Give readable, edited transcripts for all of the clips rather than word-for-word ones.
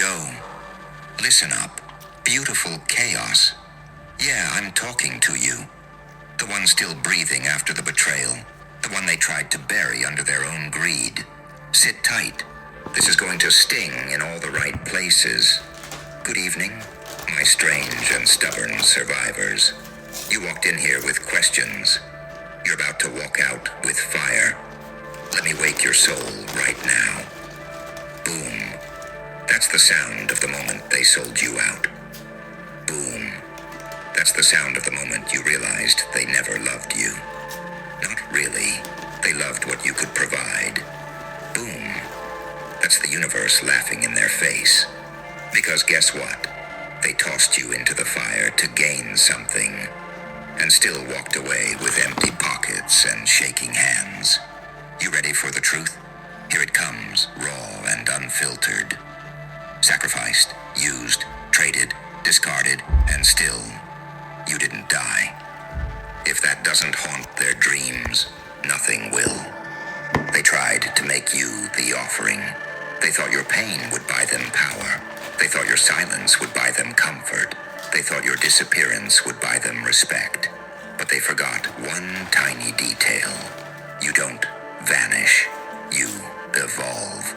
go. Listen up. Beautiful chaos. Yeah, I'm talking to you. The one still breathing after the betrayal. The one they tried to bury under their own greed. Sit tight. This is going to sting in all the right places. Good evening, my strange and stubborn survivors. You walked in here with questions. You're about to walk out with fire. Let me wake your soul right now. Boom. That's the sound of the moment they sold you out. Boom. That's the sound of the moment you realized they never loved you. Not really. They loved what you could provide. Boom. That's the universe laughing in their face. Because guess what? They tossed you into the fire to gain something, and still walked away with empty pockets and shaking hands. You ready for the truth? Here it comes, raw and unfiltered. Sacrificed, used, traded, discarded, and still, you didn't die. If that doesn't haunt their dreams, nothing will. They tried to make you the offering. They thought your pain would buy them power. They thought your silence would buy them comfort. They thought your disappearance would buy them respect. But they forgot one tiny detail. You don't vanish. You evolve.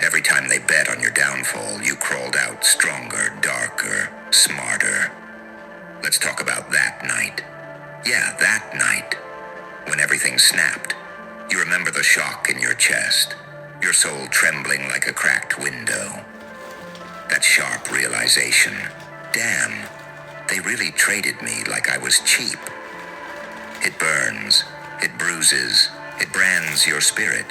Every time they bet on your downfall, you crawled out stronger, darker, smarter. Let's talk about that night. Yeah, that night. When everything snapped. You remember the shock in your chest. Your soul trembling like a cracked window. That sharp realization. Damn, they really traded me like I was cheap. It burns, it bruises, it brands your spirit.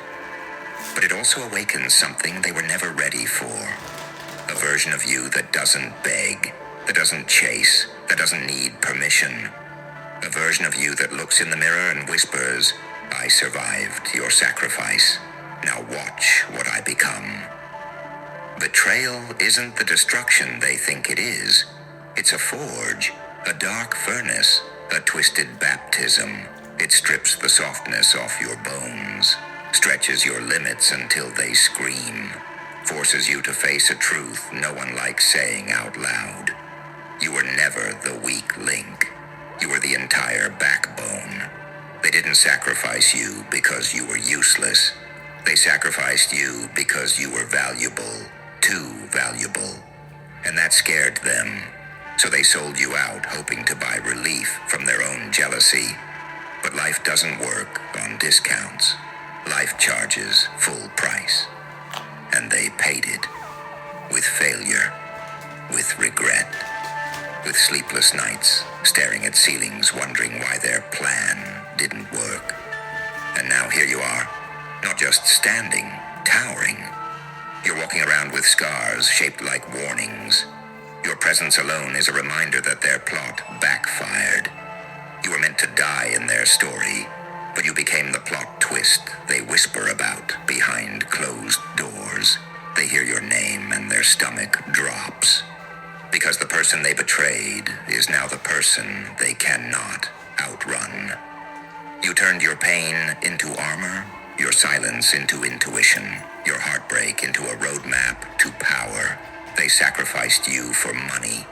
But it also awakens something they were never ready for. A version of you that doesn't beg, that doesn't chase, that doesn't need permission. A version of you that looks in the mirror and whispers, I survived your sacrifice. Now watch what I become. Betrayal isn't the destruction they think it is. It's a forge, a dark furnace, a twisted baptism. It strips the softness off your bones, stretches your limits until they scream, forces you to face a truth no one likes saying out loud. You were never the weak link. You were the entire backbone. They didn't sacrifice you because you were useless. They sacrificed you because you were valuable, too valuable. And that scared them. So they sold you out, hoping to buy relief from their own jealousy. But life doesn't work on discounts. Life charges full price. And they paid it. With failure. With regret. With sleepless nights, staring at ceilings, wondering why their plan didn't work. And now here you are, not just standing, towering. You're walking around with scars shaped like warnings. Your presence alone is a reminder that their plot backfired. You were meant to die in their story, but you became the plot twist they whisper about behind closed doors. They hear your name and their stomach drops. Because the person they betrayed is now the person they cannot outrun. You turned your pain into armor, your silence into intuition, your heartbreak into a roadmap to power. They sacrificed you for money,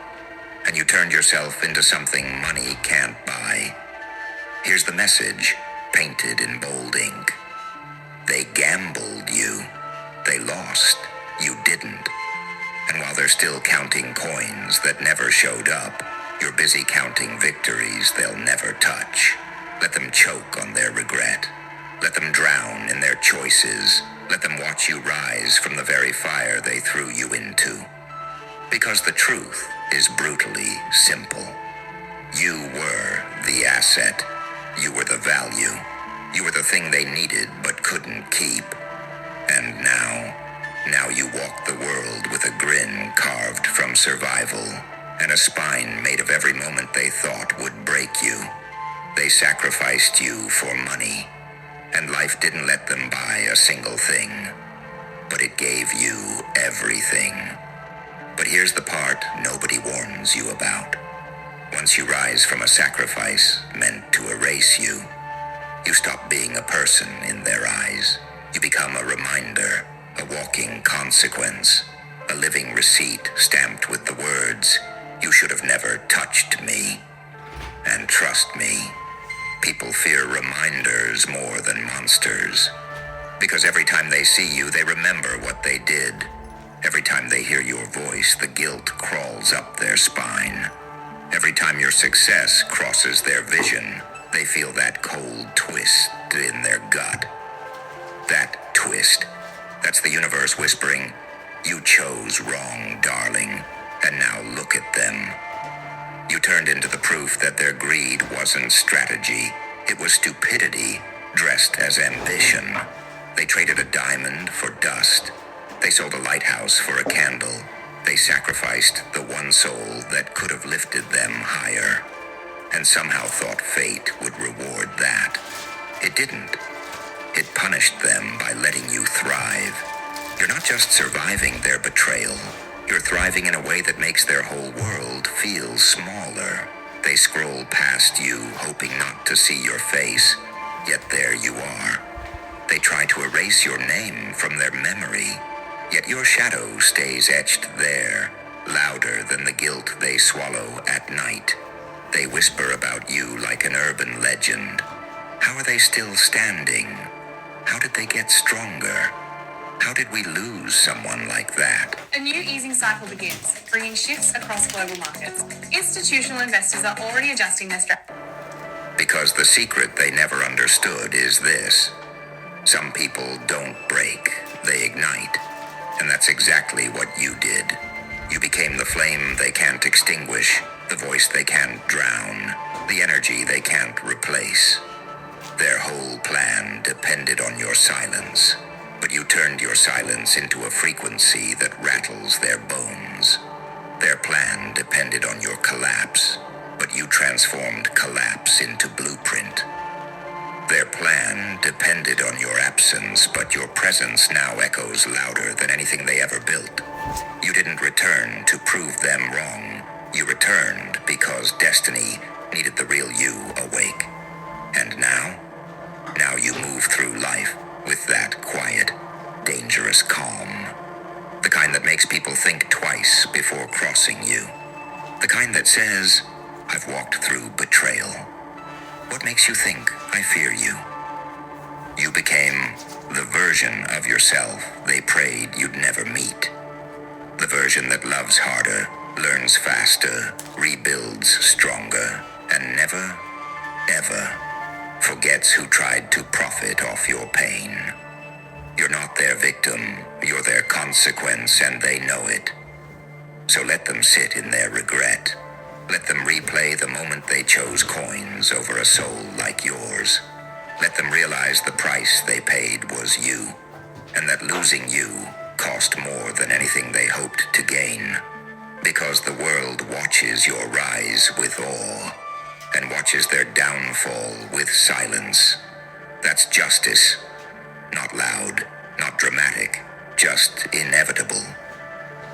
and you turned yourself into something money can't buy. Here's the message, painted in bold ink. They gambled you. They lost. You didn't. And while they're still counting coins that never showed up, you're busy counting victories they'll never touch. Let them choke on their regret. Let them drown in their choices. Let them watch you rise from the very fire they threw you into. Because the truth is brutally simple. You were the asset. You were the value. You were the thing they needed but couldn't keep. And now you walk the world with a grin carved from survival and a spine made of every moment they thought would break you. They sacrificed you for money, and life didn't let them buy a single thing, but it gave you everything. But here's the part nobody warns you about. Once you rise from a sacrifice meant to erase you, you stop being a person in their eyes. You become a reminder, a walking consequence, a a living receipt stamped with the words, "You should have never touched me." And trust me, people fear reminders more than monsters. Because every time they see you, they remember what they did. Every time they hear your voice, the guilt crawls up their spine. Every time your success crosses their vision, they feel that cold twist in their gut. That twist, that's the universe whispering, "You chose wrong, darling, and now look at them." You turned into the proof that their greed wasn't strategy. It was stupidity dressed as ambition. They traded a diamond for dust. They sold a lighthouse for a candle. They sacrificed the one soul that could have lifted them higher, and somehow thought fate would reward that. It didn't. It punished them by letting you thrive. You're not just surviving their betrayal. You're thriving in a way that makes their whole world feel smaller. They scroll past you, hoping not to see your face, yet there you are. They try to erase your name from their memory, yet your shadow stays etched there, louder than the guilt they swallow at night. They whisper about you like an urban legend. How are they still standing? How did they get stronger? How did we lose someone like that? A new easing cycle begins, bringing shifts across global markets. Institutional investors are already adjusting their strategy. Because the secret they never understood is this: some people don't break, they ignite. And that's exactly what you did. You became the flame they can't extinguish, the voice they can't drown, the energy they can't replace. Their whole plan depended on your silence, but you turned your silence into a frequency that rattles their bones. Their plan depended on your collapse, but you transformed collapse into blueprint. Their plan depended on your absence, but your presence now echoes louder than anything they ever built. You didn't return to prove them wrong. You returned because destiny needed the real you awake. And now you move through life with that quiet, dangerous calm. The kind that makes people think twice before crossing you. The kind that says, "I've walked through betrayal. What makes you think I fear you?" You became the version of yourself they prayed you'd never meet. The version that loves harder, learns faster, rebuilds stronger, and never, ever forgets who tried to profit off your pain. You're not their victim, you're their consequence, and they know it. So let them sit in their regret. Let them replay the moment they chose coins over a soul like yours. Let them realize the price they paid was you, and that losing you cost more than anything they hoped to gain. Because the world watches your rise with awe, and watches their downfall with silence. That's justice. Not loud, not dramatic, just inevitable.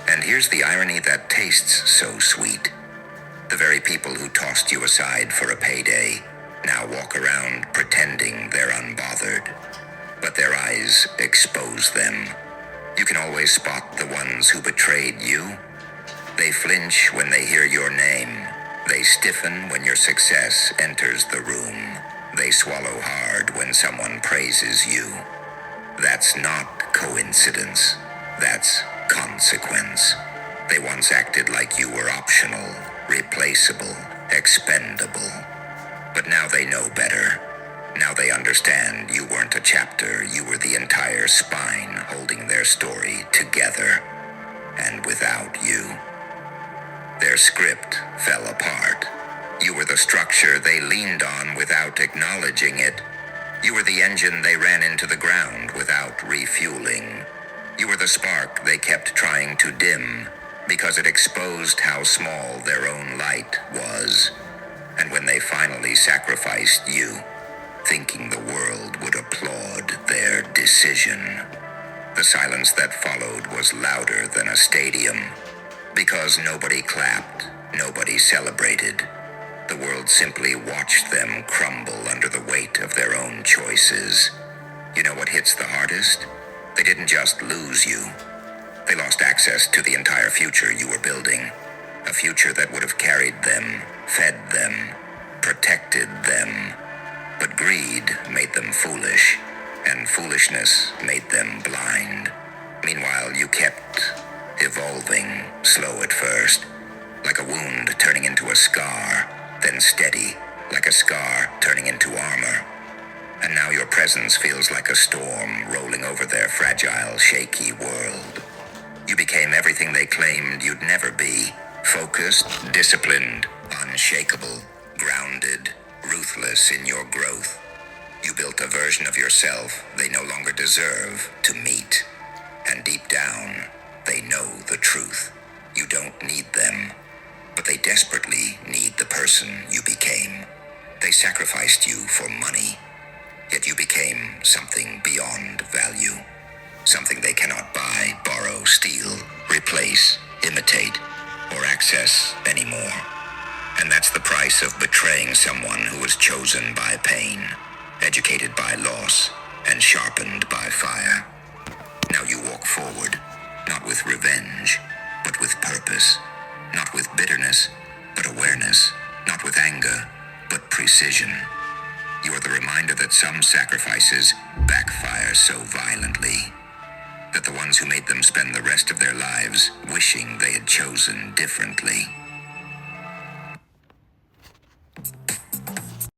And here's the irony that tastes so sweet. The very people who tossed you aside for a payday now walk around pretending they're unbothered. But their eyes expose them. You can always spot the ones who betrayed you. They flinch when they hear your name. They stiffen when your success enters the room. They swallow hard when someone praises you. That's not coincidence. That's consequence. They once acted like you were optional, replaceable, expendable. But now they know better. Now they understand you weren't a chapter, you were the entire spine holding their story together. And without you, their script fell apart. You were the structure they leaned on without acknowledging it. You were the engine they ran into the ground without refueling. You were the spark they kept trying to dim because it exposed how small their own light was. And when they finally sacrificed you, thinking the world would applaud their decision, the silence that followed was louder than a stadium. Because nobody clapped, nobody celebrated. The world simply watched them crumble under the weight of their own choices. You know what hits the hardest? They didn't just lose you. They lost access to the entire future you were building. A future that would have carried them, fed them, protected them. But greed made them foolish, and foolishness made them blind. Meanwhile, you kept evolving, slow at first, like a wound turning into a scar, then steady, like a scar turning into armor. And now your presence feels like a storm rolling over their fragile, shaky world. You became everything they claimed you'd never be. Focused, disciplined, unshakable, grounded, ruthless in your growth. You built a version of yourself they no longer deserve to meet. And deep down, they know the truth. You don't need them, but they desperately need the person you became. They sacrificed you for money, yet you became something beyond value. Something they cannot buy, borrow, steal, replace, imitate, or access anymore. And that's the price of betraying someone who was chosen by pain, educated by loss, and sharpened by fire. Now you walk forward, not with revenge, but with purpose. Not with bitterness, but awareness. Not with anger, but precision. You are the reminder that some sacrifices backfire so violently that the ones who made them spend the rest of their lives wishing they had chosen differently.